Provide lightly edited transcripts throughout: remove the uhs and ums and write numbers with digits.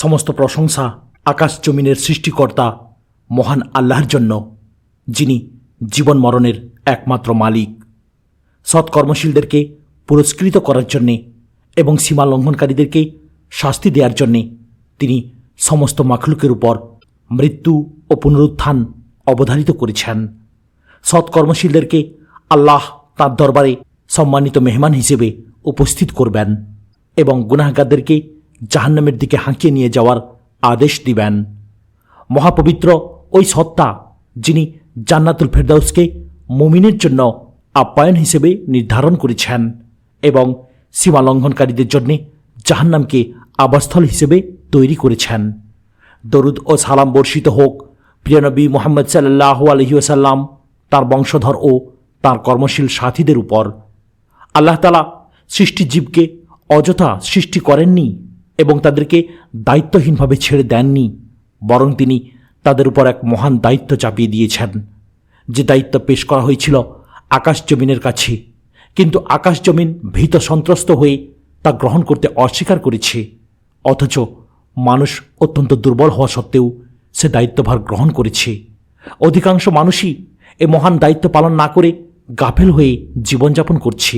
সমস্ত প্রশংসা আকাশ জমিনের সৃষ্টিকর্তা মহান আল্লাহর জন্য, যিনি জীবন মরণের একমাত্র মালিক। সৎকর্মশীলদেরকে পুরস্কৃত করার জন্যে এবং সীমা লঙ্ঘনকারীদেরকে শাস্তি দেওয়ার জন্যে তিনি সমস্ত মাখলুকের উপর মৃত্যু ও পুনরুত্থান অবধারিত করেছেন। সৎকর্মশীলদেরকে আল্লাহ তাঁর দরবারে সম্মানিত মেহমান হিসেবে উপস্থিত করবেন এবং গুনাহগারদেরকে জাহান্নামের দিকে হাঁকিয়ে নিয়ে যাওয়ার আদেশ দিবেন। মহাপবিত্র ওই সত্তা যিনি জান্নাতুল ফেরদাউসকে মুমিনের জন্য আপ্যায়ন হিসেবে নির্ধারণ করেছেন এবং সীমা লঙ্ঘনকারীদের জন্যে জাহান্নামকে আবাসস্থল হিসেবে তৈরি করেছেন। দরুদ ও সালাম বর্ষিত হোক প্রিয় নবী মুহাম্মদ সাল্লাল্লাহু আলাইহি ওয়াসাল্লাম, তার বংশধর ও তার কর্মশীল সাথীদের উপর। আল্লাহ তাআলা সৃষ্টিজীবকে অযথা সৃষ্টি করেননি এবং তাদেরকে দায়িত্বহীনভাবে ছেড়ে দেননি, বরং তিনি তাদের উপর এক মহান দায়িত্ব চাপিয়ে দিয়েছেন। যে দায়িত্ব পেশ করা হয়েছিল আকাশ জমিনের কাছে, কিন্তু আকাশ জমিন ভীত সন্ত্রস্ত হয়ে তা গ্রহণ করতে অস্বীকার করেছে। অথচ মানুষ অত্যন্ত দুর্বল হওয়া সত্ত্বেও সে দায়িত্বভার গ্রহণ করেছে। অধিকাংশ মানুষই এ মহান দায়িত্ব পালন না করে গাফেল হয়ে জীবনযাপন করছে।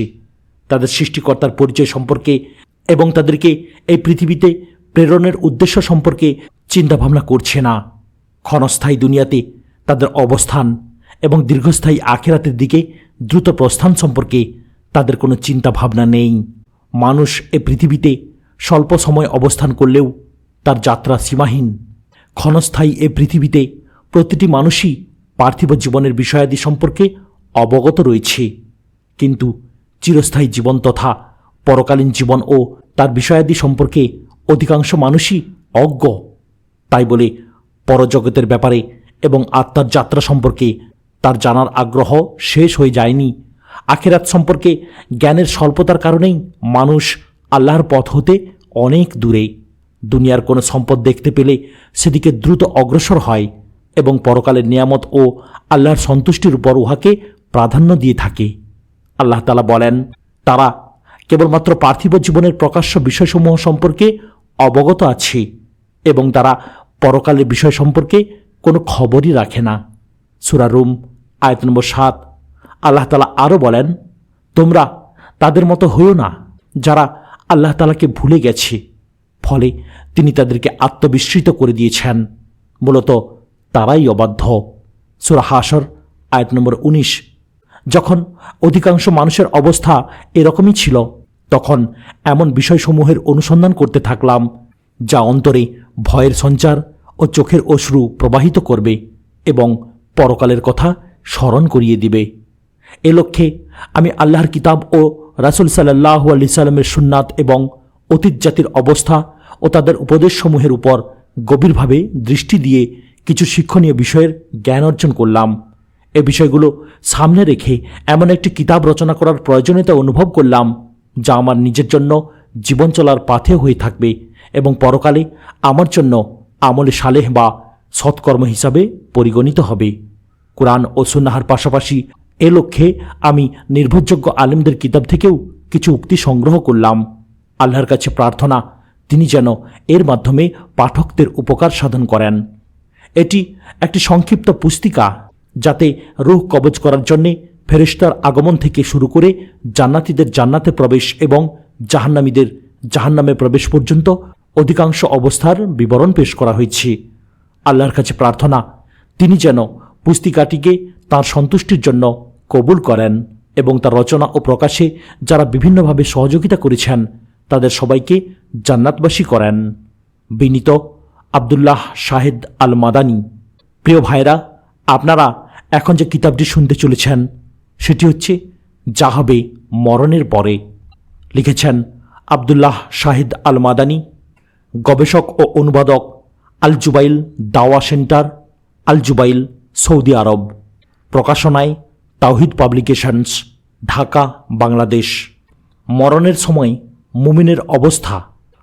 তাদের সৃষ্টিকর্তার পরিচয় সম্পর্কে এবং তাদেরকে এই পৃথিবীতে প্রেরণের উদ্দেশ্য সম্পর্কে চিন্তাভাবনা করছে না। ক্ষণস্থায়ী দুনিয়াতে তাদের অবস্থান এবং দীর্ঘস্থায়ী আখিরাতের দিকে দ্রুত প্রস্থান সম্পর্কে তাদের কোনো চিন্তাভাবনা নেই। মানুষ এ পৃথিবীতে স্বল্প সময় অবস্থান করলেও তার যাত্রা সীমাহীন। ক্ষণস্থায়ী এ পৃথিবীতে প্রতিটি মানুষই পার্থিব জীবনের বিষয়াদি সম্পর্কে অবগত রয়েছে, কিন্তু চিরস্থায়ী জীবন তথা পরকালীন জীবন ও তার বিষয়াদি সম্পর্কে অধিকাংশ মানুষই অজ্ঞ। তাই বলে পরজগতের ব্যাপারে এবং আত্মার যাত্রা সম্পর্কে তার জানার আগ্রহ শেষ হয়ে যায়নি। আখিরাত সম্পর্কে জ্ঞানের স্বল্পতার কারণেই মানুষ আল্লাহর পথ হতে অনেক দূরে। দুনিয়ার কোনো সম্পদ দেখতে পেলে সেদিকে দ্রুত অগ্রসর হয় এবং পরকালের নিয়ামত ও আল্লাহর সন্তুষ্টির উপর উহাকে প্রাধান্য দিয়ে থাকে। আল্লাহ তাআলা বলেন, তারা কেবলমাত্র পার্থিব জীবনের প্রকাশ্য বিষয়সমূহ সম্পর্কে অবগত আছে এবং তারা পরকালের বিষয় সম্পর্কে কোনো খবরই রাখে না। সূরা রুম আয়াত নম্বর 7। আল্লাহ তাআলা আরও বলেন, তোমরা তাদের মতো হইও না যারা আল্লাহ তাআলাকে ভুলে গেছে, ফলে তিনি তাদেরকে আত্মবিস্মৃত করে দিয়েছেন। মূলত তারাই অবাধ্য। সূরা হাশর আয়াত নম্বর 19। যখন অধিকাংশ মানুষের অবস্থা এরকমই ছিল, তখন এমন বিষয়সমূহের অনুসন্ধান করতে থাকলাম যা অন্তরে ভয়ের সঞ্চার ও চোখের অশ্রু প্রবাহিত করবে এবং পরকালের কথা স্মরণ করিয়ে দিবে। এ লক্ষ্যে আমি আল্লাহর কিতাব ও রাসূল সাল্লাল্লাহু আলাইহি সাল্লামের সুন্নাত এবং অতীত জাতির অবস্থা ও তাদের উপদেশসমূহের উপর গভীরভাবে দৃষ্টি দিয়ে কিছু শিক্ষণীয় বিষয়ের জ্ঞান অর্জন করলাম। এ বিষয়গুলো সামনে রেখে এমন একটি কিতাব রচনা করার প্রয়োজনীয়তা অনুভব করলাম যা আমার নিজের জন্য জীবন চলার পাথেয় হয়ে থাকবে এবং পরকালে আমার জন্য আমলে সালেহ বা সৎকর্ম হিসাবে পরিগণিত হবে। কোরআন ও সুন্নাহর পাশাপাশি এ লক্ষ্যে আমি নির্ভরযোগ্য আলেমদের কিতাব থেকেও কিছু উক্তি সংগ্রহ করলাম। আল্লাহর কাছে প্রার্থনা তিনি যেন এর মাধ্যমে পাঠকদের উপকার সাধন করেন। এটি একটি সংক্ষিপ্ত পুস্তিকা যাতে রূহ কবজ করার জন্যে ফেরেশতার আগমন থেকে শুরু করে জান্নাতীদের জান্নাতে প্রবেশ এবং জাহান্নামীদের জাহান্নামে প্রবেশ পর্যন্ত অধিকাংশ অবস্থার বিবরণ পেশ করা হয়েছে। আল্লাহর কাছে প্রার্থনা তিনি যেন পুস্তিকাটিকে তাঁর সন্তুষ্টির জন্য কবুল করেন এবং তার রচনা ও প্রকাশে যারা বিভিন্নভাবে সহযোগিতা করেছেন তাদের সবাইকে জান্নাতবাসী করেন। বিনীত আব্দুল্লাহ শাহেদ আল মাদানী। প্রিয় ভাইরা, আপনারা এখন যে কিতাবটি শুনতে চলেছেন সেটি হচ্ছে যা হবে মরণের পরে। লিখেছেন আব্দুল্লাহ শাহেদ আল মাদানী, গবেষক ও অনুবাদক, আল জুবাইল দাওয়া সেন্টার, আল জুবাইল, সৌদি আরব। প্রকাশনায় তাওহিদ পাবলিকেশনস, ঢাকা, বাংলাদেশ। মরণের সময় মুমিনের অবস্থা।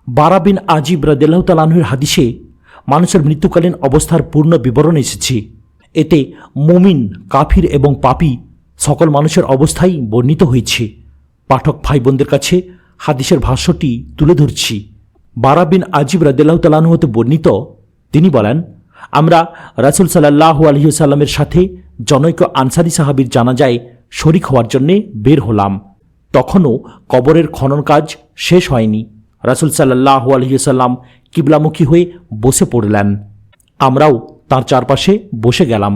বারা বিন আজিব রাদিয়াল্লাহু তাআলা আনহুর হাদিসে মানুষের মৃত্যুকালীন অবস্থার পূর্ণ বিবরণ এসেছে। এতে মুমিন, কাফির এবং পাপী সকল মানুষের অবস্থাই বর্ণিত হয়েছে। পাঠক ভাই বোনদের কাছে হাদিসের ভাষ্যটি তুলে ধরছি। বারা বিন আজিব রাদিয়াল্লাহু তাআলা আনহু হতে বর্ণিত, তিনি বলেন, আমরা রাসূল সাল্লাল্লাহু আলাইহি ওয়াসাল্লামের সাথে জনৈক আনসারী সাহাবীর জানাজায় শরীক হওয়ার জন্যে বের হলাম। তখনও কবরের খনন কাজ শেষ হয়নি। রাসূল সাল্লাল্লাহু আলাইহি ওয়াসাল্লাম কিবলামুখী হয়ে বসে পড়লেন। আমরাও তার চারপাশে বসে গেলাম।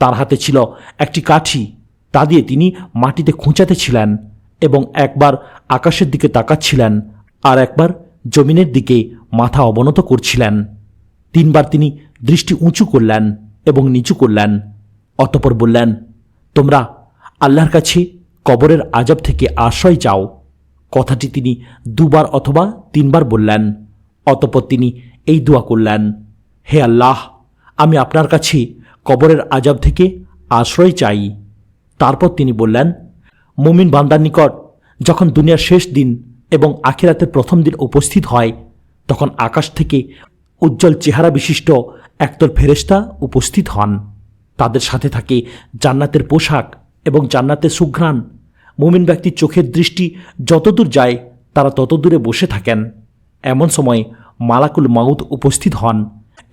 তার হাতে ছিল একটি কাঠি, তা দিয়ে তিনি মাটিতে খুঁচাতে ছিলেন এবং একবার আকাশের দিকে তাকাচ্ছিলেন আর একবার জমিনের দিকে মাথা অবনত করছিলেন। 3 বার তিনি দৃষ্টি উঁচু করলেন এবং নিচু করলেন। অতঃপর বললেন, তোমরা আল্লাহর কাছে কবরের আযাব থেকে আশ্রয় চাও। কথাটি তিনি 2 বার অথবা 3 বার বললেন। অতঃপর তিনি এই দোয়া করলেন, হে আল্লাহ, আমি আপনার কাছে কবরের আযাব থেকে আশ্রয় চাই। তারপর তিনি বললেন, মুমিন বান্দার নিকট যখন দুনিয়ার শেষ দিন এবং আখিরাতের প্রথম দিন উপস্থিত হয়, তখন আকাশ থেকে উজ্জ্বল চেহারা বিশিষ্ট একদল ফেরেশতা উপস্থিত হন। তাদের সাথে থাকে জান্নাতের পোশাক এবং জান্নাতের সুঘ্রাণ। মুমিন ব্যক্তির চোখের দৃষ্টি যতদূর যায় তারা তত দূরে বসে থাকেন। এমন সময় মালাকুল মাউত উপস্থিত হন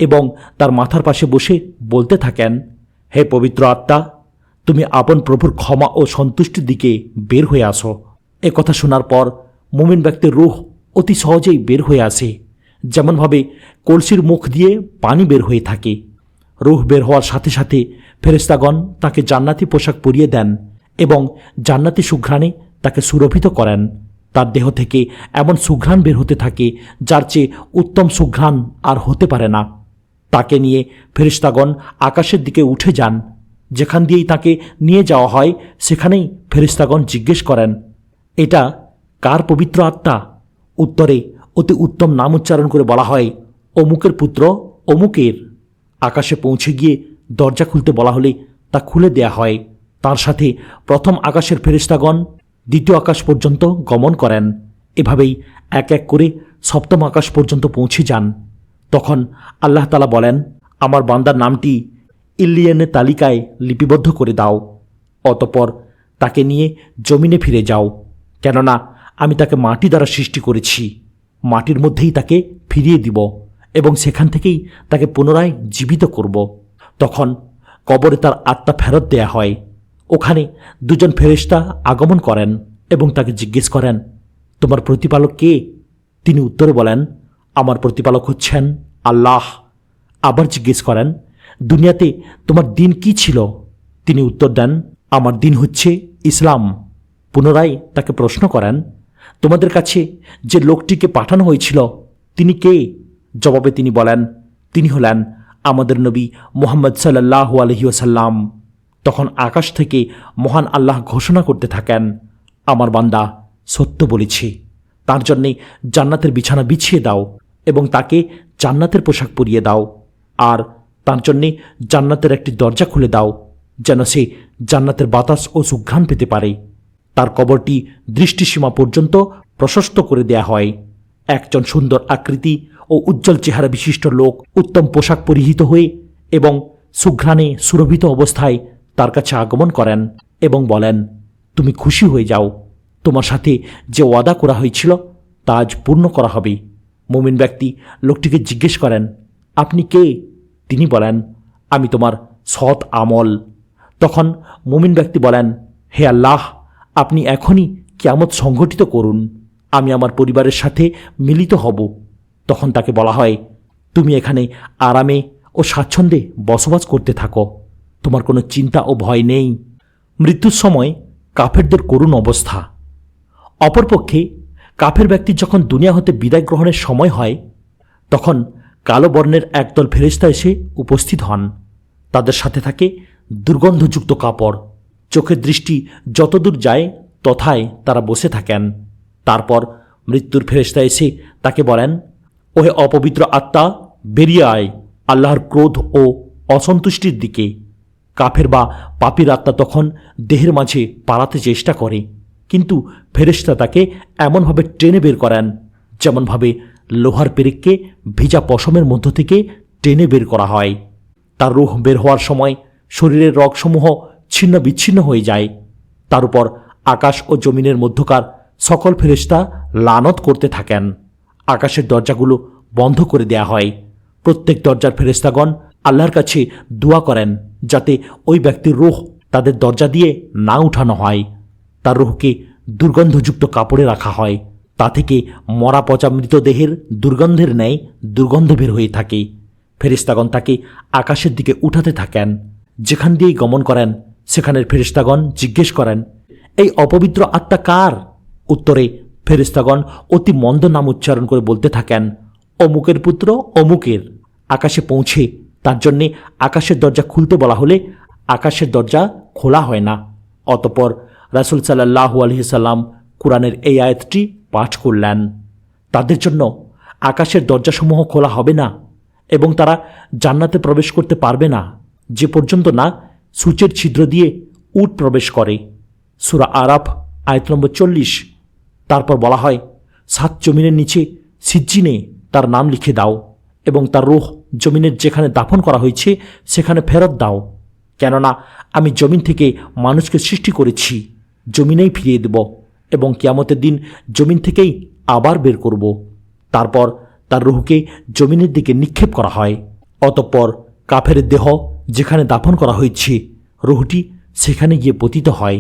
এবং তার মাথার পাশে বসে বলতে থাকেন, হে পবিত্র আত্মা, তুমি আপন প্রভুর ক্ষমা ও সন্তুষ্টির দিকে বের হয়ে আসো। এ কথা শোনার পর মুমিন ব্যক্তির রূহ অতি সহজেই বের হয়ে আসে, যেমনভাবে কলসির মুখ দিয়ে পানি বের হয়ে থাকে। রূহ বের হওয়ার সাথে সাথে ফেরেশতাগণ তাকে জান্নাতি পোশাক পরিয়ে দেন এবং জান্নাতি সুঘ্রাণে তাকে সুরভিত করেন। তার দেহ থেকে এমন সুঘ্রাণ বের হতে থাকে যার চেয়ে উত্তম সুঘ্রাণ আর হতে পারে না। তাকে নিয়ে ফেরেশতাগণ আকাশের দিকে উঠে যান। যেখান দিয়েই তাকে নিয়ে যাওয়া হয় সেখানেই ফেরেশতাগণ জিজ্ঞেস করেন, এটা কার পবিত্র আত্মা? উত্তরে অতি উত্তম নাম উচ্চারণ করে বলা হয়, অমুকের পুত্র অমুকের। আকাশে পৌঁছে গিয়ে দরজা খুলতে বলা হলে তা খুলে দেয়া হয়। তার সাথে প্রথম আকাশের ফেরেশতাগণ দ্বিতীয় আকাশ পর্যন্ত গমন করেন। এভাবেই এক এক করে সপ্তম আকাশ পর্যন্ত পৌঁছে যান। তখন আল্লাহ তাআলা বলেন, আমার বান্দার নামটি ইল্লিয়ানের তালিকায় লিপিবদ্ধ করে দাও। অতঃপর তাকে নিয়ে জমিনে ফিরে যাও, কেননা আমি তাকে মাটি দ্বারা সৃষ্টি করেছি। মাটির মধ্যেই তাকে ফিরিয়ে দিব এবং সেখান থেকেই তাকে পুনরায় জীবিত করব। তখন কবরে তার আত্মা ফেরত দেয়া হয়। ওখানে 2 জন ফেরেশতা আগমন করেন এবং তাকে জিজ্ঞেস করেন, তোমার প্রতিপালক কে? তিনি উত্তরে বলেন, আমার প্রতিপালক হচ্ছেন আল্লাহ। আবার জিজ্ঞেস করেন, দুনিয়াতে তোমার দিন কি ছিল? তিনি উত্তর দেন, আমার দিন হচ্ছে ইসলাম। পুনরায় তাকে প্রশ্ন করেন, তোমাদের কাছে যে লোকটিকে পাঠানো হয়েছিল তিনি কে? জবাবে তিনি বলেন, তিনি হলেন আমাদের নবী মুহাম্মদ সাল্লাল্লাহু আলাইহি ওয়াসাল্লাম। তখন আকাশ থেকে মহান আল্লাহ ঘোষণা করতে থাকেন, আমার বান্দা সত্য বলেছে, তার জন্যে জান্নাতের বিছানা বিছিয়ে দাও এবং তাকে জান্নাতের পোশাক পরিয়ে দাও, আর তার জন্যে জান্নাতের একটি দরজা খুলে দাও যেন সে জান্নাতের বাতাস ও সুঘ্রাণ পেতে পারে। তার কবরটি দৃষ্টিসীমা পর্যন্ত প্রশস্ত করে দেয়া হয়। একজন সুন্দর আকৃতি ও উজ্জ্বল চেহারা বিশিষ্ট লোক উত্তম পোশাক পরিহিত হয়ে এবং সুঘ্রাণে সুরভিত অবস্থায় তার কাছে আগমন করেন এবং বলেন, তুমি খুশি হয়ে যাও, তোমার সাথে যে ওয়াদা করা হয়েছিল তা আজ পূর্ণ করা হবে। মুমিন ব্যক্তি লোকটিকে জিজ্ঞেস করেন, আপনি কে? তিনি বলেন, আমি তোমার সৎ আমল। তখন মুমিন ব্যক্তি বলেন, হে আল্লাহ, আপনি এখনই কিয়ামত সংঘটিত করুন, আমি আমার পরিবারের সাথে মিলিত হব। তখন তাকে বলা হয়, তুমি এখানে আরামে ও স্বাচ্ছন্দ্যে বসবাস করতে থাকো, তোমার কোনো চিন্তা ও ভয় নেই। মৃত্যুর সময় কাফেরদের করুণ অবস্থা। অপরপক্ষে কাফের ব্যক্তির যখন দুনিয়া হতে বিদায় গ্রহণের সময় হয়, তখন কালো বর্ণের একদল ফেরেশতা এসে উপস্থিত হন। তাদের সাথে থাকে দুর্গন্ধযুক্ত কাপড়। চোখের দৃষ্টি যতদূর যায় তথায় তারা বসে থাকেন। তারপর মৃত্যুর ফেরেশতা এসে তাকে বলেন, ওহে অপবিত্র আত্মা, বেরিয়ে আয় আল্লাহর ক্রোধ ও অসন্তুষ্টির দিকে। কাফের বা পাপীর আত্মা তখন দেহের মাঝে পালাতে চেষ্টা করে, কিন্তু ফেরেশতা তাকে এমনভাবে টেনে বের করেন যেমনভাবে লোহার পেরেককে ভিজা পশমের মধ্য থেকে টেনে বের করা হয়। তার রূহ বের হওয়ার সময় শরীরের রগসমূহ ছিন্ন বিচ্ছিন্ন হয়ে যায়। তার উপর আকাশ ও জমিনের মধ্যকার সকল ফেরেশতা লানত করতে থাকেন। আকাশের দরজাগুলো বন্ধ করে দেয়া হয়। প্রত্যেক দরজার ফেরেশতাগণ আল্লাহর কাছে দোয়া করেন যাতে ওই ব্যক্তির রূহ তাদের দরজা দিয়ে না উঠানো হয়। তার রূহকে দুর্গন্ধযুক্ত কাপড়ে রাখা হয়। তা থেকে মরা পচা মৃতদেহের দুর্গন্ধের ন্যায় দুর্গন্ধ বের হয়ে থাকে। ফেরেশতাগণ তাকে আকাশের দিকে উঠাতে থাকেন। যেখান দিয়েই গমন করেন সেখানের ফেরেশতাগণ জিজ্ঞেস করেন, এই অপবিত্র আত্মা কার? উত্তরে ফেরেশতাগণ অতি মন্দ নাম উচ্চারণ করে বলতে থাকেন, অমুকের পুত্র অমুকের। আকাশে পৌঁছে তার জন্যে আকাশের দরজা খুলতে বলা হলে আকাশের দরজা খোলা হয় না। অতঃপর রাসূল সাল্লাল্লাহু আলাইহি সাল্লাম কুরআনের এই আয়াতটি পাঠ করলেন। তাদের জন্য আকাশের দরজাসমূহ খোলা হবে না এবং তারা জান্নাতে প্রবেশ করতে পারবে না যে পর্যন্ত না সূচের ছিদ্র দিয়ে উট প্রবেশ করে। সূরা আরাফ আয়াত নম্বর 40। তারপর বলা হয়, 7 জমিনের নিচে সিজ্জিনে তার নাম লিখে দাও এবং তার রূহ জমিনের যেখানে দাফন করা হয়েছে সেখানে ফেরত দাও, কেননা আমি জমিন থেকে মানুষকে সৃষ্টি করেছি, জমিনেই ফিরিয়ে দেব এবং কিয়ামতের দিন জমিন থেকেই আবার বের করব। তারপর তার রূহকে জমিনের দিকে নিক্ষেপ করা হয়। অতঃপর কাফের দেহ যেখানে দাফন করা হয়েছে রূহটি সেখানে গিয়ে পতিত হয়।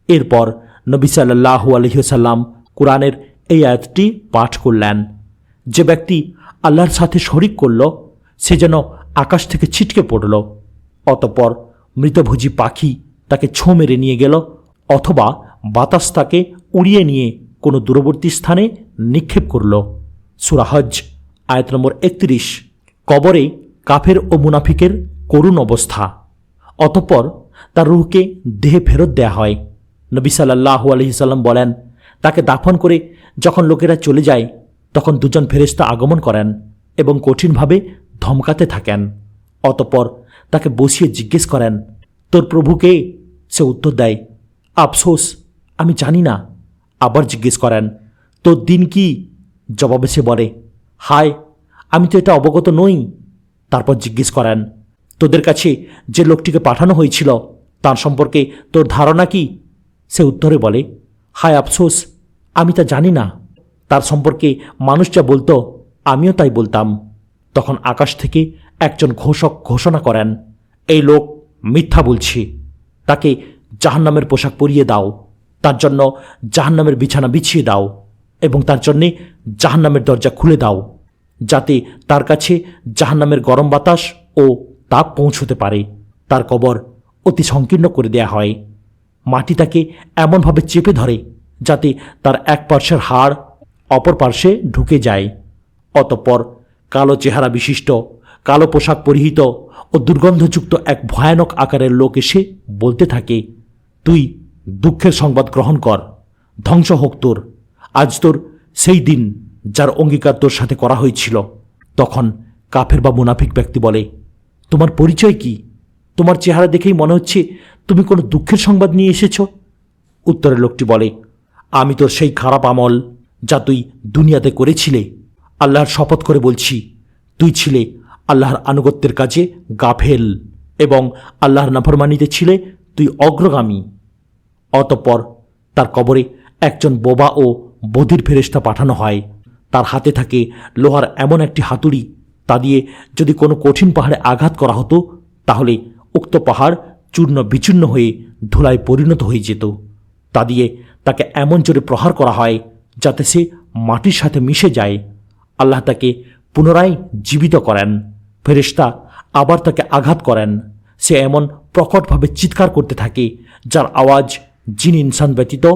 এরপর নবী সাল্লাল্লাহু আলাইহি ওয়াসাল্লাম কুরআনের এই আয়াতটি পাঠ করলেন, যে ব্যক্তি আল্লাহর সাথে শরিক করল সে যেন আকাশ থেকে ছিটকে পড়ল। অতঃপর মৃতভোজী পাখি তাকে ছোঁ মেরে নিয়ে গেল অথবা বাতাস তাকে উড়িয়ে নিয়ে কোনো দূরবর্তী স্থানে নিক্ষেপ করল। সূরা হজ আয়াত নম্বর 31। কবরে কাফের ও মুনাফিকের করুণ অবস্থা। অতঃপর তার রূহকে দেহে ফেরত দেয়া হয়। নবী সাল্লাল্লাহু আলাইহি সাল্লাম বলেন, তাকে দাফন করে যখন লোকেরা চলে যায় তখন দুজন ফেরেশতা আগমন করেন এবং কঠিনভাবে ধমকাতে থাকেন। অতঃপর তাকে বসিয়ে জিজ্ঞেস করেন, তোর প্রভু কে? সে উত্তর দেয়, আফসোস, আমি জানি না। আবার জিজ্ঞেস করেন, তোর দিন কি? জবাবে সে বলে, হায়, আমি তো এটা অবগত নই। তারপর জিজ্ঞেস করেন, তোদের কাছে যে লোকটিকে পাঠানো হয়েছিল তার সম্পর্কে তোর ধারণা কি? সে উত্তরে বলে, হায় আফসোস, আমি তা জানি না। তার সম্পর্কে মানুষ যা বলতো আমিও তাই বলতাম। তখন আকাশ থেকে একজন ঘোষক ঘোষণা করেন, এই লোক মিথ্যা বলছে, তাকে জাহান্নামের পোশাক পরিয়ে দাও, তার জন্য জাহান্নামের বিছানা বিছিয়ে দাও এবং তার জন্যে জাহান্নামের দরজা খুলে দাও, যাতে তার কাছে জাহান্নামের গরম বাতাস ও তাপ পৌঁছতে পারে। তার কবর অতি সংকীর্ণ করে দেয়া হয়। মাটি তাকে এমনভাবে চেপে ধরে যাতে তার এক পার্শ্বের হাড় অপর পার্শ্বে ঢুকে যায়। অতঃপর কালো চেহারা বিশিষ্ট, কালো পোশাক পরিহিত ও দুর্গন্ধযুক্ত এক ভয়ানক আকারের লোক এসে বলতে থাকে, তুই দুঃখের সংবাদ গ্রহণ কর, ধ্বংস হোক তোর, আজ তোর সেই দিন যার অঙ্গীকার তোর সাথে করা হয়েছিল। তখন কাফের বা মুনাফিক ব্যক্তি বলে, তোমার পরিচয় কি? তোমার চেহারা দেখেই মনে হচ্ছে তুমি কোনো দুঃখের সংবাদ নিয়ে এসেছ। উত্তরে লোকটি বলে, আমি তোর সেই খারাপ আমল যা তুই দুনিয়াতে করেছিলে। আল্লাহর শপথ করে বলছি, তুই ছিলে আল্লাহর আনুগত্যের কাজে গাফেল এবং আল্লাহর নাফরমানিতে ছিলে তুই অগ্রগামী। অতঃপর তার কবরে একজন বোবা ও বধির ফেরেশতা পাঠানো হয়। তার হাতে থাকে লোহার এমন একটি হাতুড়ি, তা দিয়ে যদি কোনো কঠিন পাহাড়ে আঘাত করা হতো তাহলে উক্ত পাহাড় চূর্ণ বিচূর্ণ হয়ে ধুলায় পরিণত হয়ে যেত। তা দিয়ে তাকে এমন জোরে প্রহার করা হয় যাতে সে মাটির সাথে মিশে যায়। আল্লাহ তাকে পুনরায় জীবিত করেন। ফেরেশতা আবার তাকে আঘাত করেন। সে এমন প্রকটভাবে চিৎকার করতে থাকে যার আওয়াজ জিন ইনসান ব্যতীত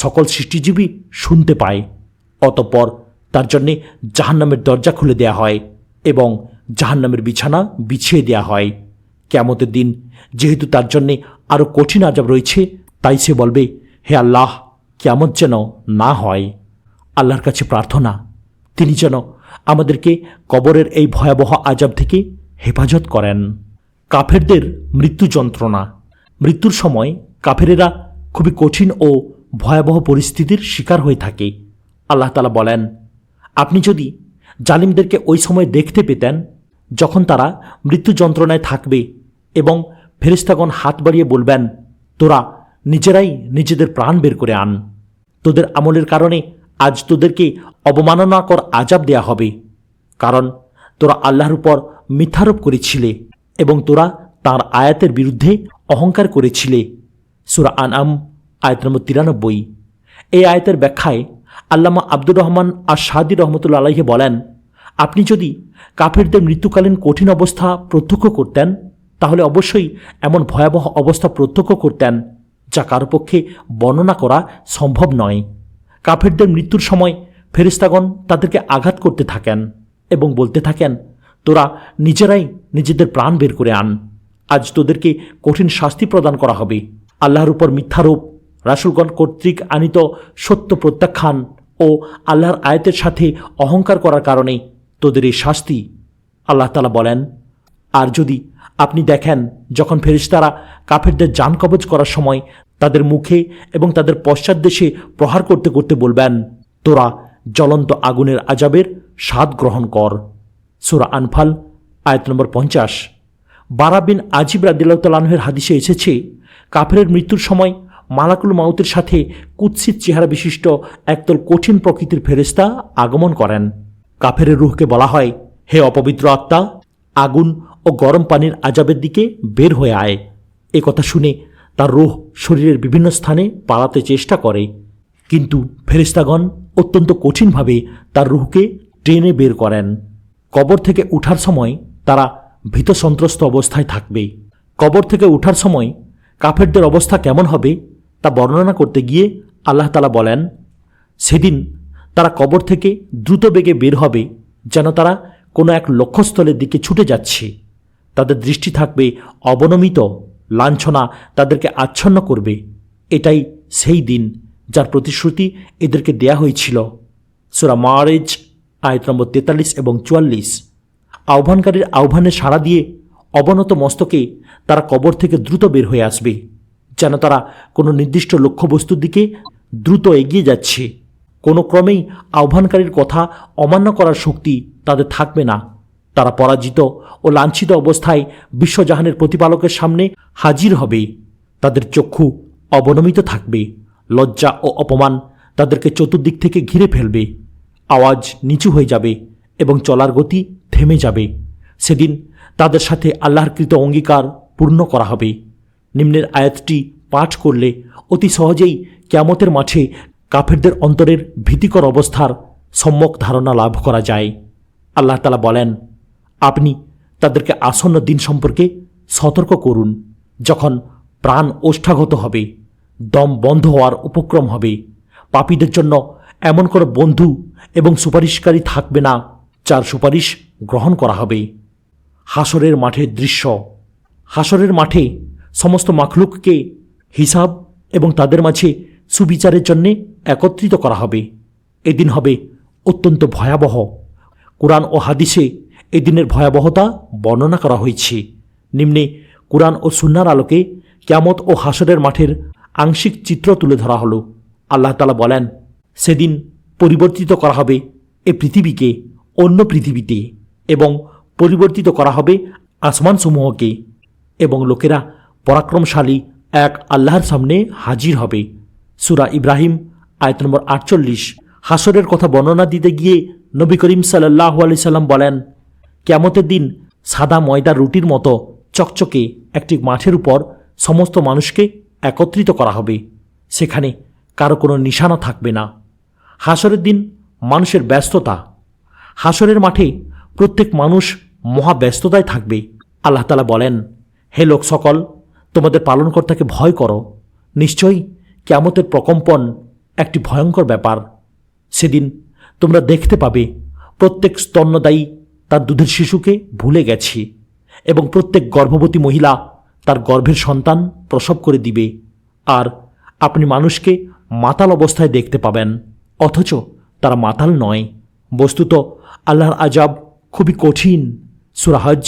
সকল সৃষ্টিজীবী শুনতে পায়। অতঃপর তার জন্যে জাহান্নামের দরজা খুলে দেয়া হয় এবং জাহান্নামের বিছানা বিছিয়ে দেয়া হয়। কিয়ামতের দিন যেহেতু তার জন্যে আরও কঠিন আযাব রয়েছে, তাই সে বলবে, হে আল্লাহ, কিয়ামত যেন না হয়। আল্লাহর কাছে প্রার্থনা তিনি যেন আমাদেরকে কবরের এই ভয়াবহ আযাব থেকে হেফাজত করেন। কাফেরদের মৃত্যু যন্ত্রণা। মৃত্যুর সময় কাফেরেরা খুবই কঠিন ও ভয়াবহ পরিস্থিতির শিকার হয়ে থাকে। আল্লাহ তাআলা বলেন, আপনি যদি জালিমদেরকে ওই সময় দেখতে পেতেন যখন তারা মৃত্যু যন্ত্রণায় থাকবে এবং ফেরেশতাগণ হাত বাড়িয়ে বলবেন, তোরা নিজেরাই নিজেদের প্রাণ বের করে আন, তোদের আমলের কারণে আজ তোদেরকে অবমাননাকর আযাব দেয়া হবে, কারণ তোরা আল্লাহর উপর মিথ্যারোপ করেছিলে এবং তোরা তাঁর আয়াতের বিরুদ্ধে অহংকার করেছিলে। সূরা আনআম আয়াত নম্বর 93। এই আয়াতের ব্যাখ্যায় আল্লামা আব্দুর রহমান আশ-শাদি রহমতুল্লাহ আলাইহি বলেন, আপনি যদি কাফেরদের মৃত্যুকালীন কঠিন অবস্থা প্রত্যক্ষ করতেন তাহলে অবশ্যই এমন ভয়াবহ অবস্থা প্রত্যক্ষ করতেন যা কারো পক্ষে বর্ণনা করা সম্ভব নয়। কাফেরদের মৃত্যুর সময় ফেরেশতাগণ তাদেরকে আঘাত করতে থাকেন এবং বলতে থাকেন, তোরা নিজেরাই নিজেদের প্রাণ বের করে আন, আজ তোদেরকে কঠিন শাস্তি প্রদান করা হবে। আল্লাহর উপর মিথ্যারোপ, রাসূলগণ কর্তৃক আনিত সত্য প্রত্যাখ্যান ও আল্লাহর আয়াতের সাথে অহংকার করার কারণে তোদের এই শাস্তি। আল্লাহ তাআলা বলেন, আর যদি আপনি দেখেন যখন ফেরেশতারা কাফেরদের জান কবজ করার সময় তাদের মুখে এবং তাদের পশ্চাৎদেশে প্রহার করতে করতে বলবেন, তোরা জ্বলন্ত আগুনের আযাবের স্বাদ গ্রহণ কর। সূরা আনফাল আয়াত নম্বর 50। বারা বিন আজিব রাদিয়াল্লাহু তাআলা আনহুর হাদিসে এসেছে, কাফেরের মৃত্যুর সময় মালাকুল মাউতের সাথে কুৎসিত চেহারা বিশিষ্ট একদল কঠিন প্রকৃতির ফেরেশতা আগমন করেন। কাফেরের রূহকে বলা হয়, হে অপবিত্র আত্মা, আগুন ও গরম পানির আযাবের দিকে বের হয়ে আয়। এ কথা শুনে তার রূহ শরীরের বিভিন্ন স্থানে পালাতে চেষ্টা করে, কিন্তু ফেরেশতাগণ অত্যন্ত কঠিনভাবে তার রূহকে টেনে বের করেন। কবর থেকে উঠার সময় তারা ভীত সন্ত্রস্ত অবস্থায় থাকবে। কবর থেকে উঠার সময় কাফেরদের অবস্থা কেমন হবে তা বর্ণনা করতে গিয়ে আল্লাহ তাআলা বলেন, সেদিন তারা কবর থেকে দ্রুত বেগে বের হবে যেন তারা কোনো এক লক্ষ্যস্থলের দিকে ছুটে যাচ্ছে। তাদের দৃষ্টি থাকবে অবনমিত, লাঞ্ছনা তাদেরকে আচ্ছন্ন করবে। এটাই সেই দিন যার প্রতিশ্রুতি এদেরকে দেয়া হয়েছিল। সূরা মাআরিজ আয়াত নম্বর 43 এবং 44। আহ্বানকারীর আহ্বানে সাড়া দিয়ে অবনত মস্তকে তারা কবর থেকে দ্রুত বের হয়ে আসবে, যেন তারা কোনো নির্দিষ্ট লক্ষ্যবস্তুর দিকে দ্রুত এগিয়ে যাচ্ছে। কোনো ক্রমেই আহ্বানকারীর কথা অমান্য করার শক্তি তাদের থাকবে না। তারা পরাজিত ও লাঞ্ছিত অবস্থায় বিশ্বজাহানের প্রতিপালকের সামনে হাজির হবে। তাদের চক্ষু অবনমিত থাকবে, লজ্জা ও অপমান তাদেরকে চতুর্দিক থেকে ঘিরে ফেলবে। আওয়াজ নিচু হয়ে যাবে এবং চলার গতি থেমে যাবে। সেদিন তাদের সাথে আল্লাহর কৃত অঙ্গীকার পূর্ণ করা হবে। নিম্নের আয়াতটি পাঠ করলে অতি সহজেই কিয়ামতের মাঠে কাফেরদের অন্তরের ভীতিকর অবস্থার সম্যক ধারণা লাভ করা যায়। আল্লাহ তাআলা বলেন, আপনি তাদেরকে আসন্ন দিন সম্পর্কে সতর্ক করুন, যখন প্রাণ ওষ্ঠাগত হবে, দম বন্ধ হওয়ার উপক্রম হবে। পাপীদের জন্য এমন কোনো বন্ধু এবং সুপারিশকারী থাকবে না যার সুপারিশ গ্রহণ করা হবে। হাসরের মাঠের দৃশ্য। হাসরের মাঠে সমস্ত মাখলুককে হিসাব এবং তাদের মাঝে সুবিচারের জন্য একত্রিত করা হবে। এদিন হবে অত্যন্ত ভয়াবহ। কুরআন ও হাদিসে এদিনের ভয়াবহতা বর্ণনা করা হয়েছে। নিম্নে কুরআন ও সুন্নাহর আলোকে কিয়ামত ও হাসরের মাঠের আংশিক চিত্র তুলে ধরা হলো। আল্লাহ তাআলা বলেন, সেদিন পরিবর্তিত করা হবে এ পৃথিবীকে অন্য পৃথিবীতে এবং পরিবর্তিত করা হবে আসমানসমূহকে, এবং লোকেরা পরাক্রমশালী এক আল্লাহর সামনে হাজির হবে। সূরা ইব্রাহিম আয়াত নম্বর 48। হাসরের কথা বর্ণনা দিতে গিয়ে নবী করিম সাল্লাল্লাহু আলাইহি সাল্লাম বলেন, কিয়ামতের দিন সাদা ময়দার রুটির মতো চকচকে একটি মাঠের উপর সমস্ত মানুষকে একত্রিত করা হবে। সেখানে কারো কোনো নিশানা থাকবে না। হাসরের দিন মানুষের ব্যস্ততা। হাসরের মাঠে প্রত্যেক মানুষ মহা ব্যস্ততায় থাকবে। আল্লাহ তাআলা বলেন, হে লোক সকল, তোমাদের পালনকর্তাকে ভয় করো। নিশ্চয়ই কিয়ামতের প্রকম্পন একটি ভয়ঙ্কর ব্যাপার। সেদিন তোমরা দেখতে পাবে প্রত্যেক স্তন্যদায়ী তার দুধের শিশুকে ভুলে গেছে এবং প্রত্যেক গর্ভবতী মহিলা তার গর্ভের সন্তান প্রসব করে দিবে। আর আপনি মানুষকে মাতাল অবস্থায় দেখতে পাবেন, অথচ তারা মাতাল নয়। বস্তুত আল্লাহর আযাব খুবই কঠিন। সূরা হজ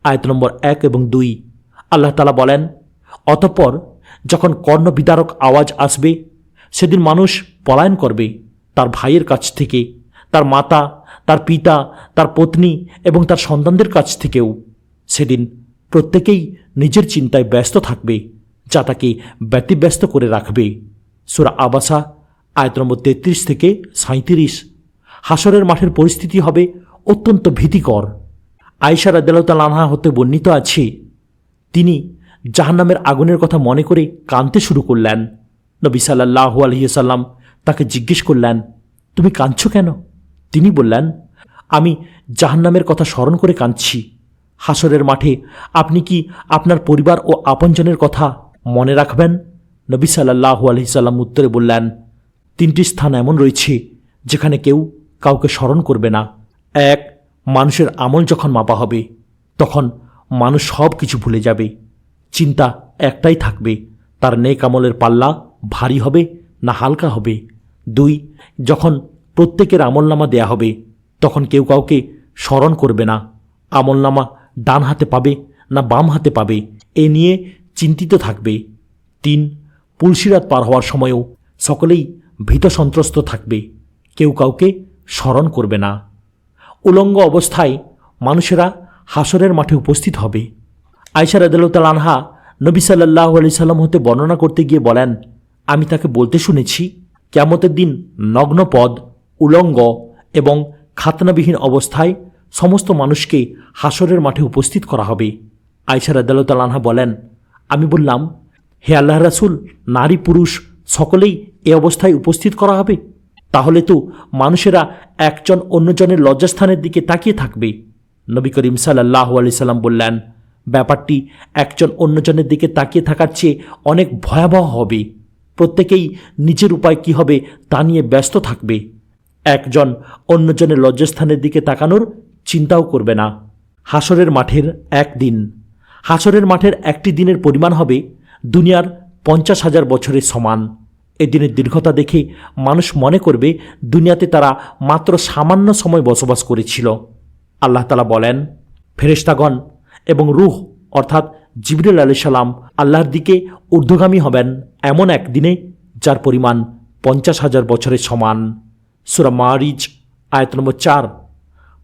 আয়াত নম্বর 1 এবং 2। আল্লাহ তাআলা বলেন, অতঃপর যখন কর্ণবিদারক আওয়াজ আসবে, সেদিন মানুষ পলায়ন করবে তার ভাইয়ের কাছ থেকে, তার মাতা, তার পিতা, তার পত্নী এবং তার সন্তানদের কাছ থেকেও। সেদিন প্রত্যেকেই নিজের চিন্তায় ব্যস্ত থাকবে, যা তাকে ব্যতিব্যস্ত করে রাখবে। সূরা আবাসা আয়াত নম্বর 33 থেকে 37। হাসরের মাঠের পরিস্থিতি হবে অত্যন্ত ভীতিকর। আয়েশা রাদিয়াল্লাহু তাআলা আনহা হতে বর্ণিত আছে, তিনি জাহান্নামের আগুনের কথা মনে করে কাঁদতে শুরু করলেন। নবী সাল্লাল্লাহু আলাইহি ওয়াসাল্লাম তাকে জিজ্ঞেস করলেন, তুমি কাঁদছ কেন? তিনি বললেন, আমি জাহান্নামের কথা স্মরণ করে কাঁদছি। হাসরের মাঠে আপনি কি আপনার পরিবার ও আপনজনের কথা মনে রাখবেন? নবী সাল্লাল্লাহু আলাইহি ওয়াসাল্লাম উত্তরে বললেন, 3টি স্থান এমন রয়েছে যেখানে কেউ কাউকে স্মরণ করবে না। 1, মানুষের আমল যখন মাপা হবে তখন মানুষ সব কিছু ভুলে যাবে। চিন্তা একটাই থাকবে, তার নেক আমলের পাল্লা ভারী হবে না হালকা হবে। 2, যখন প্রত্যেকের আমলনামা দেয়া হবে তখন কেউ কাউকে স্মরণ করবে না। আমলনামা ডান হাতে পাবে না বাম হাতে পাবে এ নিয়ে চিন্তিত থাকবে। 3, পুলসিরাত পার হওয়ার সময়ও সকলেই ভীত সন্ত্রস্ত থাকবে, কেউ কাউকে স্মরণ করবে না। উলঙ্গ অবস্থায় মানুষেরা হাসরের মাঠে উপস্থিত হবে। আয়েশা রাদিয়াল্লাহু তাআলা আনহা নবী সাল্লাল্লাহু আলাইহি সাল্লাম হতে বর্ণনা করতে গিয়ে বলেন, আমি তাকে বলতে শুনেছি, কিয়ামতের দিন নগ্ন পদ, উলঙ্গ এবং খাতনাবিহীন অবস্থায় সমস্ত মানুষকে হাসরের মাঠে উপস্থিত করা হবে। আয়েশা রাদিয়াল্লাহু তাআলা আনহা বলেন, আমি বললাম, হে আল্লাহর রাসূল, নারী পুরুষ সকলেই এ অবস্থায় উপস্থিত করা হবে? তাহলে তো মানুষেরা একজন অন্যজনের লজ্জাস্থানের দিকে তাকিয়ে থাকবে। নবী করিম সাল্লাল্লাহু আলাইহি সাল্লাম বললেন, ব্যাপারটি একজন অন্যজনের দিকে তাকিয়ে থাকার চেয়ে অনেক ভয়াবহ হবে। প্রত্যেকেই নিজের উপায় কি হবে তা নিয়ে ব্যস্ত থাকবে, একজন অন্যজনের লজ্জাস্থানের দিকে তাকানোর চিন্তাও করবে না। হাসরের মাঠের একদিন, হাসরের মাঠের একটি দিনের পরিমাণ হবে দুনিয়ার 50,000 বছরের সমান। এদিনের দীর্ঘতা দেখে মানুষ মনে করবে দুনিয়াতে তারা মাত্র সামান্য সময় বসবাস করেছিল। আল্লাহ তাআলা বলেন, ফেরেশতাগণ এবং রূহ অর্থাৎ জিবরিল আলাইহিস সালাম আল্লাহর দিকে ঊর্ধ্বগামী হবেন এমন এক দিনে যার পরিমাণ 50,000 বছরের সমান। সূরা মারিজ আয়াত নম্বর 4।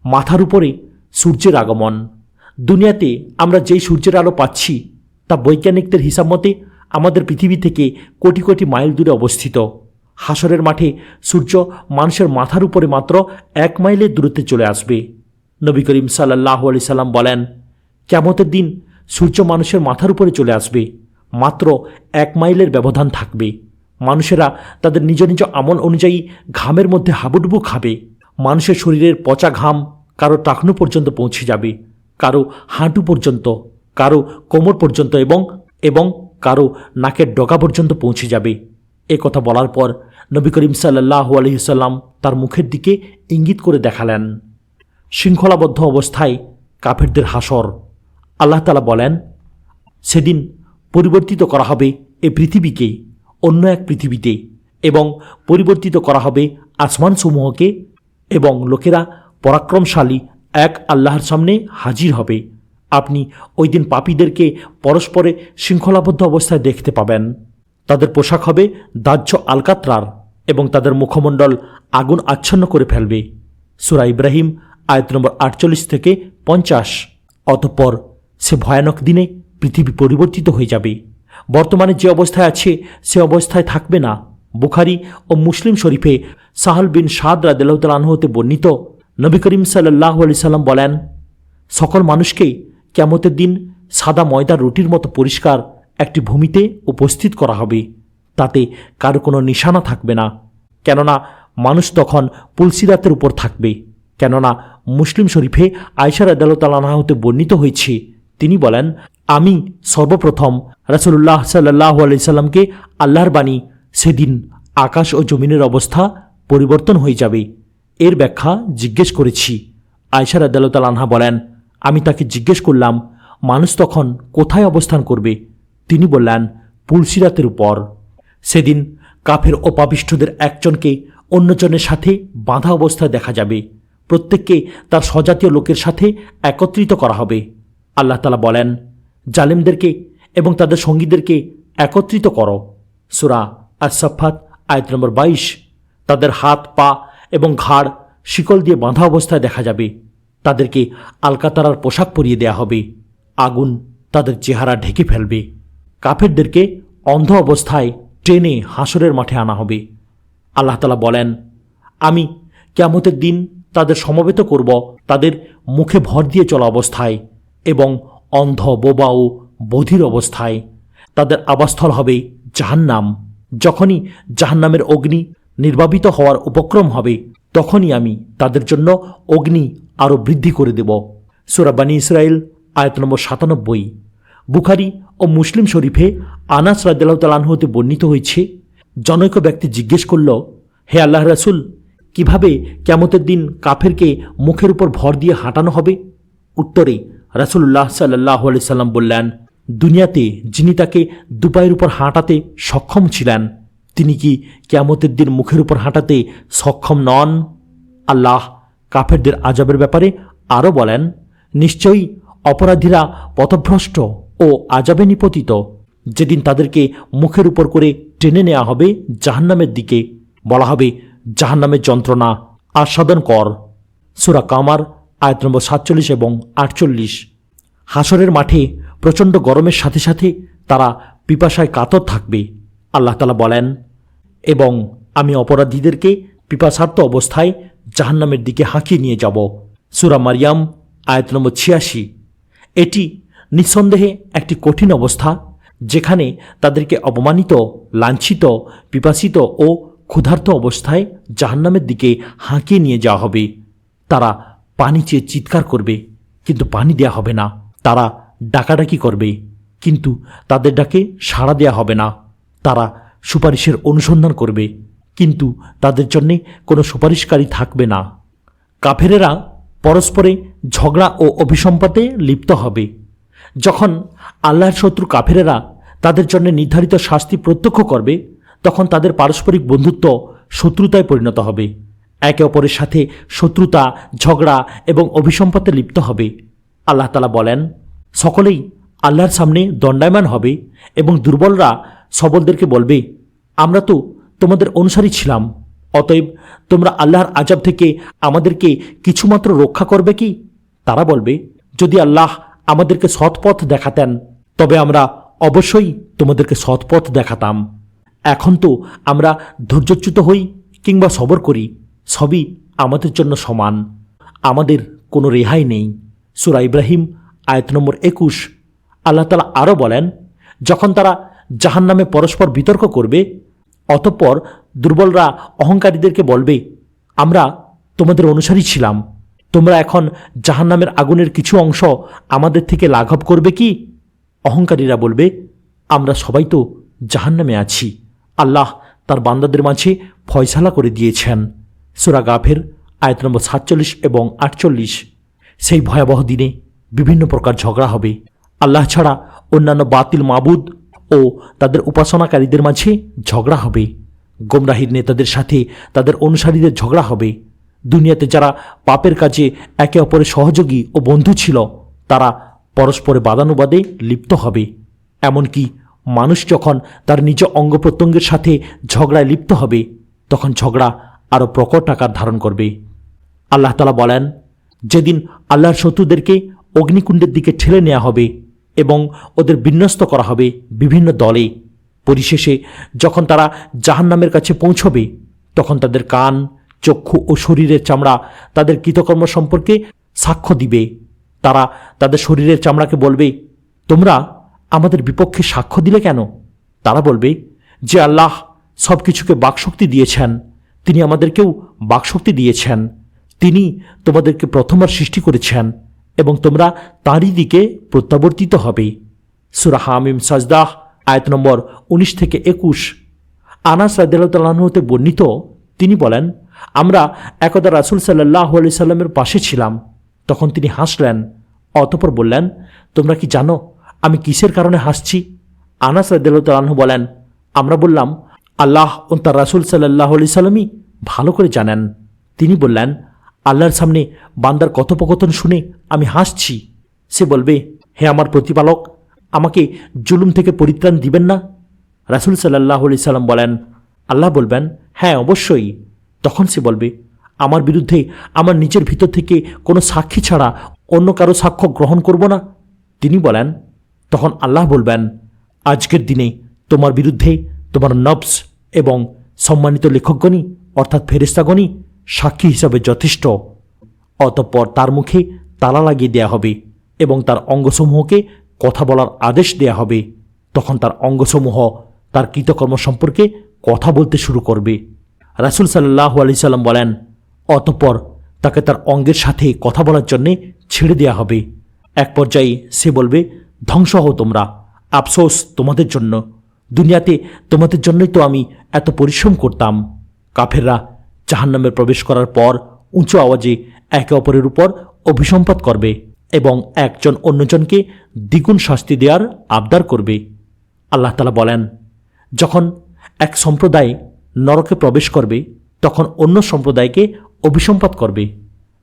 মাথার উপরে সূর্যের আগমন। দুনিয়াতে আমরা যেই সূর্যের আলো পাচ্ছি তা বৈজ্ঞানিকদের হিসাব মতে আমাদের পৃথিবী থেকে কোটি কোটি মাইল দূরে অবস্থিত। হাসরের মাঠে সূর্য মানুষের মাথার উপরে মাত্র 1 মাইলের দূরত্বে চলে আসবে। নবী করিম সাল্লাল্লাহু আলাইহি সাল্লাম বলেন, কিয়ামতের দিন সূর্য মানুষের মাথার উপরে চলে আসবে, মাত্র 1 মাইলের ব্যবধান থাকবে। মানুষেরা তাদের নিজ নিজ আমল অনুযায়ী ঘামের মধ্যে হাবুডুবু খাবে। মানুষের শরীরের পচা ঘাম কারো টাকনু পর্যন্ত পৌঁছে যাবে, কারো হাঁটু পর্যন্ত, কারো কোমর পর্যন্ত এবং কারো নাকের ডগা পর্যন্ত পৌঁছে যাবে। এ কথা বলার পর নবী করিম সাল্লাল্লাহু আলাইহি সাল্লাম তার মুখের দিকে ইঙ্গিত করে দেখালেন। শৃঙ্খলাবদ্ধ অবস্থায় কাফেরদের হাসর। আল্লাহ তাআলা বলেন, সেদিন পরিবর্তিত করা হবে এ পৃথিবীকে অন্য এক পৃথিবীতে এবং পরিবর্তিত করা হবে আসমানসমূহকে, এবং লোকেরা পরাক্রমশালী এক আল্লাহর সামনে হাজির হবে। আপনি ওই দিন পাপীদেরকে পরস্পরে শৃঙ্খলাবদ্ধ অবস্থায় দেখতে পাবেন। তাদের পোশাক হবে দাহ্য আলকাতরার এবং তাদের মুখমণ্ডল আগুন আচ্ছন্ন করে ফেলবে। সূরা ইব্রাহিম আয়াত নম্বর 48 থেকে 50। অতঃপর সে ভয়ানক দিনে পৃথিবী পরিবর্তিত হয়ে যাবে। বর্তমানে যে অবস্থায় আছে সে অবস্থায় থাকবে না। বুখারী ও মুসলিম শরীফে সাহল বিন সাদ রাদিয়াল্লাহু তাআলা আনহু হতে বর্ণিত, নবী করিম সাল্লাল্লাহু আলাইহি সাল্লাম বলেন, সকল মানুষকেই কিয়ামতের দিন সাদা ময়দার রুটির মতো পরিষ্কার একটি ভূমিতে উপস্থিত করা হবে। তাতে কারো কোনো নিশানা থাকবে না, কেননা মানুষ তখন পুলসিরাতের উপর থাকবে। কেননা মুসলিম শরীফে আয়েশা রাদিয়াল্লাহু তাআলা আনহা হতে বর্ণিত হয়েছে, তিনি বলেন, আমি সর্বপ্রথম রাসূলুল্লাহ সাল্লাল্লাহু আলাইহি সাল্লামকে আল্লাহর বাণী, সেদিন আকাশ ও জমিনের অবস্থা পরিবর্তন হয়ে যাবে, এর ব্যাখ্যা জিজ্ঞেস করেছি। আয়েশা রাদিয়াল্লাহু তাআলা আনহা বলেন, আমি তাকে জিজ্ঞেস করলাম, মানুষ তখন কোথায় অবস্থান করবে? তিনি বললেন, পুলসিরাতের উপর। সেদিন কাফের ও পাপিষ্ঠদের একজনকে অন্যজনের সাথে বাঁধা অবস্থায় দেখা যাবে। প্রত্যেককে তার স্বজাতীয় লোকের সাথে একত্রিত করা হবে। আল্লাহ তাআলা বলেন, জালেমদেরকে এবং তাদের সঙ্গীদেরকে একত্রিত করো। সূরা আস-সাফফাত আয়াত নম্বর 22। তাদের হাত, পা এবং ঘাড় শিকল দিয়ে বাঁধা অবস্থায় দেখা যাবে। তাদেরকে আলকাতারার পোশাক পরিয়ে দেয়া হবে। আগুন তাদের চেহারা ঢেকে ফেলবে। কাফেরদেরকে অন্ধ অবস্থায় টেনে হাসরের মাঠে আনা হবে। আল্লাহ তাআলা বলেন, আমি কিয়ামতের দিন তাদের সমবেত করব তাদের মুখে ভর দিয়ে চলা অবস্থায় এবং অন্ধ, বোবা ও বধির অবস্থায়। তাদের আবাসস্থল হবে জাহান্নাম। যখনই জাহান্নামের অগ্নি নির্বাপিত হওয়ার উপক্রম হবে, তখনই আমি তাদের জন্য অগ্নি আরও বৃদ্ধি করে দেব। সূরা বনী ইসরাইল আয়াত নম্বর 97। বুখারী ও মুসলিম শরীফে আনাস রাদিয়াল্লাহু তাআলা আনহু হতে বর্ণিত হয়েছে, জনৈক ব্যক্তি জিজ্ঞেস করল, হে আল্লাহর রাসূল, কিভাবে কিয়ামতের দিন কাফেরকে মুখের উপর ভর দিয়ে হাঁটানো হবে? উত্তরে রাসূলুল্লাহ সাল্লাল্লাহু আলাইহি সাল্লাম বললেন, দুনিয়াতে যিনি তাকে দুপায়ের উপর হাঁটাতে সক্ষম ছিলেন, তিনি কি কিয়ামতের দিন মুখের উপর হাঁটাতে সক্ষম নন? আল্লাহ কাফেরদের আযাবের ব্যাপারে আরও বলেন, নিশ্চয়ই অপরাধীরা পথভ্রষ্ট ও আযাবে নিপতিত। যেদিন তাদেরকে মুখের উপর করে টেনে নেওয়া হবে জাহান্নামের দিকে, বলা হবে, জাহান্নামের যন্ত্রণা আস্বাদন কর। সূরা কামার আয়াত নম্বর 47 এবং 48। হাসরের মাঠে প্রচণ্ড গরমের সাথে সাথে তারা পিপাসায় কাতর থাকবে। আল্লাহ তাআলা বলেন, এবং আমি অপরাধীদেরকে পিপাসার্ত অবস্থায় জাহান্নামের দিকে হাঁকিয়ে নিয়ে যাব। সূরা মারিয়াম আয়াত নম্বর 86। এটি নিঃসন্দেহে একটি কঠিন অবস্থা, যেখানে তাদেরকে অপমানিত, লাঞ্ছিত, পিপাসিত ও ক্ষুধার্ত অবস্থায় জাহান্নামের দিকে হাঁকিয়ে নিয়ে যাওয়া হবে। তারা পানি চেয়ে চিৎকার করবে, কিন্তু পানি দেয়া হবে না। তারা ডাকাডাকি করবে, কিন্তু তাদের ডাকে সাড়া দেয়া হবে না। তারা সুপারিশের অনুসন্ধান করবে, কিন্তু তাদের জন্যে কোনো সুপারিশকারী থাকবে না। কাফেরেরা পরস্পরে ঝগড়া ও অভিসম্পাতে লিপ্ত হবে। যখন আল্লাহর শত্রু কাফেরেরা তাদের জন্য নির্ধারিত শাস্তি প্রত্যক্ষ করবে, তখন তাদের পারস্পরিক বন্ধুত্ব শত্রুতায় পরিণত হবে। একে অপরের সাথে শত্রুতা, ঝগড়া এবং অভিসম্পাতে লিপ্ত হবে। আল্লাহ তাআলা বলেন, সকলেই আল্লাহর সামনে দণ্ডায়মান হবে এবং দুর্বলরা সবলদেরকে বলবে, আমরা তো তোমাদের অনুসারী ছিলাম, অতএব তোমরা আল্লাহর আযাব থেকে আমাদেরকে কিছুমাত্র রক্ষা করবে কি? তারা বলবে, যদি আল্লাহ আমাদেরকে সৎপথ দেখাতেন, তবে আমরা অবশ্যই তোমাদেরকে সৎপথ দেখাতাম। এখন তো আমরা ধৈর্যচ্যুত হই কিংবা সবর করি, সবই আমাদের জন্য সমান, আমাদের কোনো রেহাই নেই। সূরা ইব্রাহিম আয়াত নম্বর 21। আল্লাহ তাআলা আরও বলেন, যখন তারা জাহান্নামে পরস্পর বিতর্ক করবে, অতঃপর দুর্বলরা অহংকারীদেরকে বলবে, আমরা তোমাদের অনুসারী ছিলাম, তোমরা এখন জাহান্নামের আগুনের কিছু অংশ আমাদের থেকে লাঘব করবে কি? অহংকারীরা বলবে, আমরা সবাই তো জাহান্নামে আছি, আল্লাহ তার বান্দাদের মাঝে ফয়সালা করে দিয়েছেন। সূরা গাফির আয়াত নম্বর 47 এবং 48। সেই ভয়াবহ দিনে বিভিন্ন প্রকার ঝগড়া হবে। আল্লাহ ছাড়া অন্যান্য বাতিল মাবুদ ও তাদের উপাসনাকারীদের মাঝে ঝগড়া হবে। গোমরাহির নেতাদের সাথে তাদের অনুসারীদের ঝগড়া হবে। দুনিয়াতে যারা পাপের কাজে একে অপরের সহযোগী ও বন্ধু ছিল, তারা পরস্পরে বাদানুবাদে লিপ্ত হবে। এমনকি মানুষ যখন তার নিজ অঙ্গ প্রত্যঙ্গের সাথে ঝগড়ায় লিপ্ত হবে, তখন ঝগড়া আরও প্রকট আকার ধারণ করবে। আল্লাহ তাআলা বলেন, যেদিন আল্লাহর শত্রুদেরকে অগ্নিকুণ্ডের দিকে ঠেলে নেওয়া হবে এবং ওদের বিন্যস্ত করা হবে বিভিন্ন দলে, পরিশেষে যখন তারা জাহান্নামের কাছে পৌঁছবে, তখন তাদের কান, চক্ষু ও শরীরের চামড়া তাদের কৃতকর্ম সম্পর্কে সাক্ষ্য দিবে। তারা তাদের শরীরের চামড়াকে বলবে, তোমরা আমাদের বিপক্ষে সাক্ষ্য দিলে কেন? তারা বলবে, যে আল্লাহ সব কিছুকে বাকশক্তি দিয়েছেন, তিনি আমাদেরকেও বাকশক্তি দিয়েছেন। তিনি তোমাদেরকে প্রথমবার সৃষ্টি করেছেন এবং তোমরা তাঁরই দিকে প্রত্যাবর্তিত হবে। সূরা হামিম সাজদাহ আয়াত নম্বর 19 থেকে 21। আনাস রাদিয়াল্লাহু তাআলা আনহু হতে বর্ণিত, তিনি বলেন, আমরা একদা রাসূল সাল্লাল্লাহু আলাইহি সাল্লামের পাশে ছিলাম। তখন তিনি হাসলেন, অতঃপর বললেন, তোমরা কি জানো আমি কিসের কারণে হাসছি? আনাস রাদিয়াল্লাহু তাআলা আনহু বলেন, আমরা বললাম, আল্লাহ ও তার রাসূল সাল্লাল্লাহু আলাইহি সাল্লামই ভালো করে জানেন। তিনি বললেন, আল্লাহর সামনে বান্দার কথোপকথন শুনে আমি হাসছি। সে বলবে, হে আমার প্রতিপালক, আমাকে জুলুম থেকে পরিত্রাণ দিবেন না? রাসূল সাল্লাল্লাহু আলাইহি সাল্লাম বলেন, আল্লাহ বলবেন, হ্যাঁ অবশ্যই। তখন সে বলবে, আমার বিরুদ্ধে আমার নিজের ভিতর থেকে কোনো সাক্ষী ছাড়া অন্য কারো সাক্ষ্য গ্রহণ করব না। তিনি বলেন, তখন আল্লাহ বলবেন, আজকের দিনে তোমার বিরুদ্ধে তোমার নফস এবং সম্মানিত লেখকগণই অর্থাৎ ফেরেশতাগণই সাক্ষী হিসাবে যথেষ্ট। অতঃপর তার মুখে তালা লাগিয়ে দেয়া হবে এবং তার অঙ্গসমূহকে কথা বলার আদেশ দেয়া হবে। তখন তার অঙ্গসমূহ তার কৃতকর্ম সম্পর্কে কথা বলতে শুরু করবে। রাসূল সাল্লাল্লাহু আলাইহি সাল্লাম বলেন, অতঃপর তাকে তার অঙ্গের সাথে কথা বলার জন্যে ছেড়ে দেয়া হবে। এক পর্যায়ে সে বলবে, ধ্বংস হও তোমরা, আফসোস তোমাদের জন্য, দুনিয়াতে তোমাদের জন্যই তো আমি এত পরিশ্রম করতাম। কাফেররা জাহান্নামে প্রবেশ করার পর উঁচু আওয়াজে একে অপরের উপর অভিসম্পাত করবে এবং একজন অন্যজনকে দ্বিগুণ শাস্তি দেওয়ার আবদার করবে। আল্লাহ তাআলা বলেন, যখন এক সম্প্রদায় নরকে প্রবেশ করবে তখন অন্য সম্প্রদায়কে অভিসম্পাত করবে।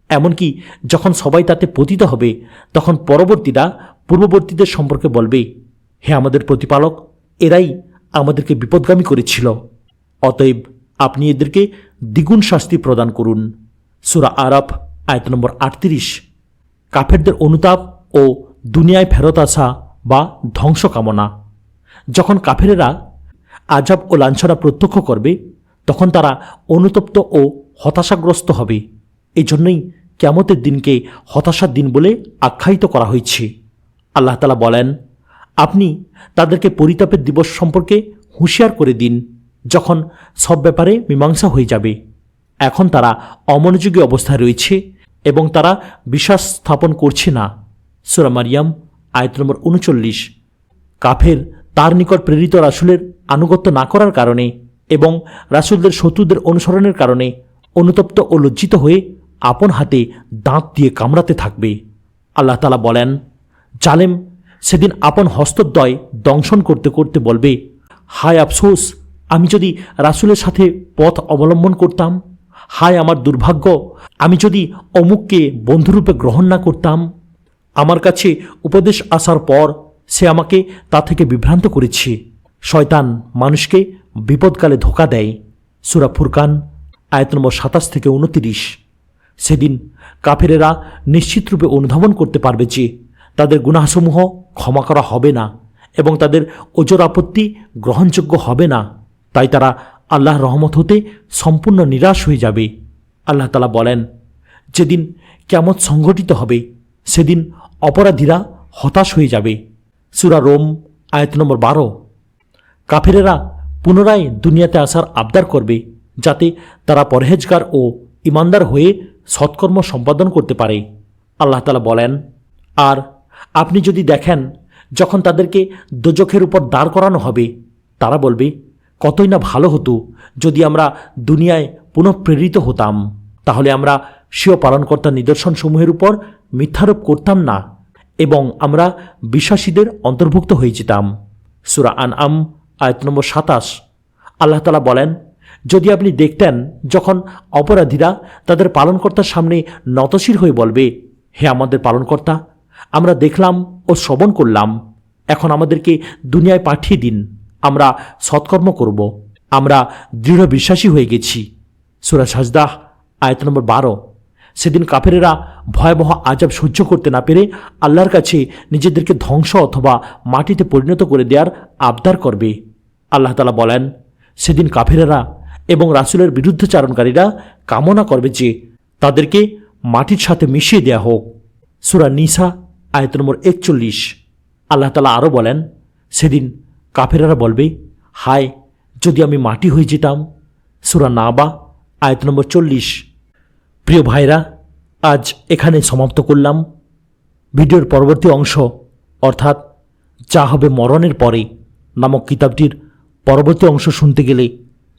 এমনকি যখন সবাই তাতে পতিত হবে তখন পরবর্তীরা পূর্ববর্তীদের সম্পর্কে বলবে, হে আমাদের প্রতিপালক, এরাই আমাদেরকে বিপদগামী করেছিল, অতএব আপনি এদেরকে দ্বিগুণ শাস্তি প্রদান করুন। সূরা আরাফ আয়াত নম্বর 38। কাফেরদের অনুতাপ ও দুনিয়ায় ফেরত আসা বা ধ্বংস কামনা। যখন কাফেরেরা আযাব ও লাঞ্ছনা প্রত্যক্ষ করবে তখন তারা অনুতপ্ত ও হতাশাগ্রস্ত হবে। এই জন্যই কিয়ামতের দিনকে হতাশার দিন বলে আখ্যায়িত করা হয়েছে। আল্লাহ তাআলা বলেন, আপনি তাদেরকে পরিতাপের দিবস সম্পর্কে হুঁশিয়ার করে দিন যখন সব ব্যাপারে মীমাংসা হয়ে যাবে। এখন তারা অমনোযোগী অবস্থায় রয়েছে এবং তারা বিশ্বাস স্থাপন করছে না। সূরা মারিয়াম আয়াত নম্বর 39। কাফের তার নিকট প্রেরিত রাসূলের আনুগত্য না করার কারণে এবং রাসূলদের শত্রুদের অনুসরণের কারণে অনুতপ্ত ও লজ্জিত হয়ে আপন হাতে দাঁত দিয়ে কামড়াতে থাকবে। আল্লাহ তাআলা বলেন, জালেম সেদিন আপন হস্তদ্বয় দংশন করতে করতে বলবে, হায় আফসোস, আমি যদি রাসূলের সাথে পথ অবলম্বন করতাম, হায় আমার দুর্ভাগ্য, আমি যদি অমুককে বন্ধুরূপে গ্রহণ না করতাম। আমার কাছে উপদেশ আসার পর সে আমাকে তা থেকে বিভ্রান্ত করেছে। শয়তান মানুষকে বিপদকালে ধোঁকা দেয়। সূরা ফুরকান আয়াত নম্বর 27 থেকে 29। সেদিন কাফেরেরা নিশ্চিতরূপে অনুধাবন করতে পারবে যে তাদের গুনাহসমূহ ক্ষমা করা হবে না এবং তাদের ওজর আপত্তি গ্রহণযোগ্য হবে না। তাই তারা আল্লাহর রহমত হতে সম্পূর্ণ নিরাশ হয়ে যাবে। আল্লাহ তাআলা বলেন, যেদিন কিয়ামত সংঘটিত হবে সেদিন অপরাধীরা হতাশ হয়ে যাবে। সূরা রোম আয়াত নম্বর 12। কাফেরেরা পুনরায় দুনিয়াতে আসার আবদার করবে যাতে তারা পরহেজগার ও ইমানদার হয়ে সৎকর্ম সম্পাদন করতে পারে। আল্লাহ তাআলা বলেন, আর আপনি যদি দেখেন যখন তাদেরকে দোজখের উপর দাঁড় করানো হবে তারা বলবে, কতই না ভালো হতো যদি আমরা দুনিয়ায় পুনঃপ্রেরিত হতাম, তাহলে আমরা স্বীয় পালনকর্তার নিদর্শনসমূহের উপর মিথ্যারোপ করতাম না এবং আমরা বিশ্বাসীদের অন্তর্ভুক্ত হয়ে যেতাম। সূরা আনআম আয়াত নম্বর 27। আল্লাহ তাআলা বলেন, যদি আপনি দেখতেন যখন অপরাধীরা তাদের পালনকর্তার সামনে নতশির হয়ে বলবে, হে আমাদের পালনকর্তা, আমরা দেখলাম ও শ্রবণ করলাম, এখন আমাদেরকে দুনিয়ায় পাঠিয়ে দিন, আমরা সৎকর্ম করব, আমরা দৃঢ় বিশ্বাসী হয়ে গেছি। সূরা সাজদাহ আয়াত নম্বর 12। সেদিন কাফেরেরা ভয়াবহ আযাব সহ্য করতে না পেরে আল্লাহর কাছে নিজেদেরকে ধ্বংস অথবা মাটিতে পরিণত করে দেওয়ার আবদার করবে। আল্লাহ তাআলা বলেন, সেদিন কাফেরেরা এবং রাসূলের বিরুদ্ধচারণকারীরা কামনা করবে যে তাদেরকে মাটির সাথে মিশিয়ে দেয়া হোক। সূরা নিসা আয়াত নম্বর 41। আল্লাহ তাআলা আরও বলেন, সেদিন কাফেরেরা বলবে, হায় যদি আমি মাটি হয়ে যেতাম। সূরা নাবা আয়াত নম্বর 40। প্রিয় ভাইরা, আজ এখানে সমাপ্ত করলাম। ভিডিওর পরবর্তী অংশ অর্থাৎ যা হবে মরণের পরে নামক কিতাবটির পরবর্তী অংশ শুনতে গেলে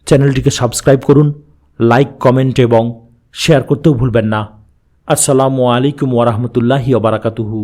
চ্যানেলটিকে সাবস্ক্রাইব করুন, লাইক, কমেন্ট এবং শেয়ার করতেও ভুলবেন না। আসসালামু আলাইকুম ওয়া রাহমাতুল্লাহি ওয়া বারাকাতুহু।